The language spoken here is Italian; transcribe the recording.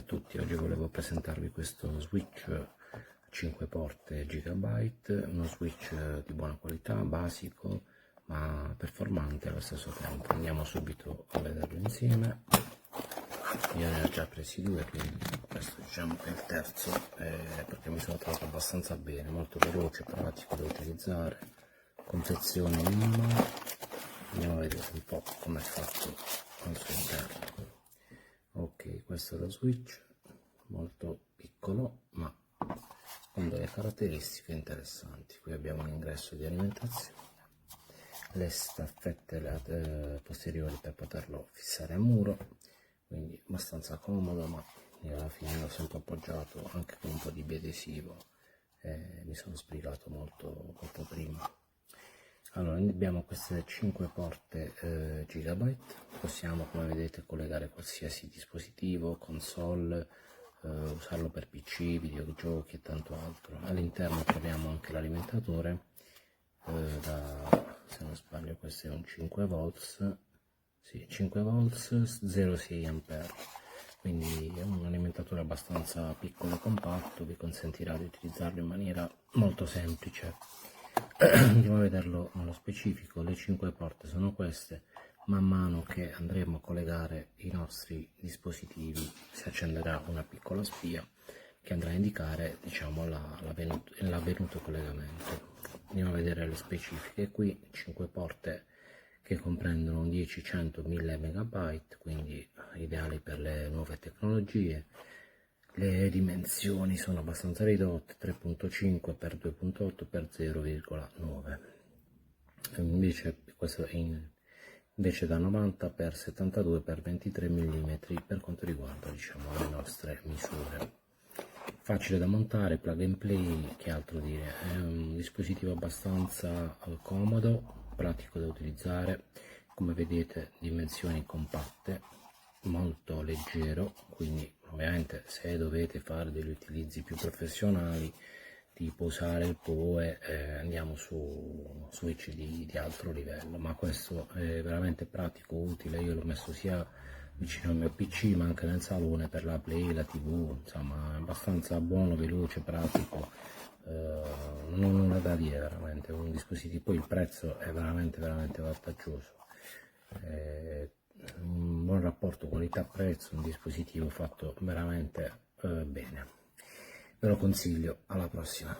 tutti, oggi volevo presentarvi questo switch a 5 porte Gigabyte, uno switch di buona qualità, basico ma performante allo stesso tempo. Andiamo subito a vederlo insieme. Io ne ho già presi due, quindi questo diciamo che è il terzo, perché mi sono trovato abbastanza bene, molto veloce, pratico da utilizzare, confezione minima. Andiamo a vedere un po' come è fatto al suo interno. Ok, questo è lo switch, molto piccolo ma con delle caratteristiche interessanti. Qui abbiamo un ingresso di alimentazione, le staffette posteriori per poterlo fissare a muro, quindi abbastanza comodo, ma io alla fine l'ho sempre appoggiato anche con un po' di biadesivo e mi sono sbrigato molto prima. Allora, abbiamo queste 5 porte Gigabyte, possiamo come vedete collegare qualsiasi dispositivo, console, usarlo per PC, videogiochi e tanto altro. All'interno troviamo anche l'alimentatore, se non sbaglio questo è un 5 volts, sì, 5 volts 0,6 ampere, quindi è un alimentatore abbastanza piccolo e compatto, vi consentirà di utilizzarlo in maniera molto semplice. Andiamo a vederlo nello specifico. Le 5 porte sono queste. Man mano che andremo a collegare i nostri dispositivi si accenderà una piccola spia che andrà a indicare, diciamo, l'avvenuto collegamento. Andiamo a vedere le specifiche. Qui 5 porte che comprendono 10, 100, 1000 megabyte, quindi ideali per le nuove tecnologie. Le dimensioni sono abbastanza ridotte, 3.5 x 2.8 x 0,9. Invece questo è invece da 90 x 72 x 23 mm per quanto riguarda, diciamo, le nostre misure. Facile da montare, plug and play, che altro dire, è un dispositivo abbastanza comodo, pratico da utilizzare, come vedete dimensioni compatte, molto leggero, quindi ovviamente se dovete fare degli utilizzi più professionali, tipo usare il PoE, andiamo su switch di altro livello, ma questo è veramente pratico, utile. Io l'ho messo sia vicino al mio PC ma anche nel salone per la play, la tv, insomma è abbastanza buono, veloce, pratico, non ho nulla da dire, veramente un dispositivo. Poi il prezzo è veramente vantaggioso, un buon rapporto qualità-prezzo, un dispositivo fatto veramente bene. Ve lo consiglio. Alla prossima.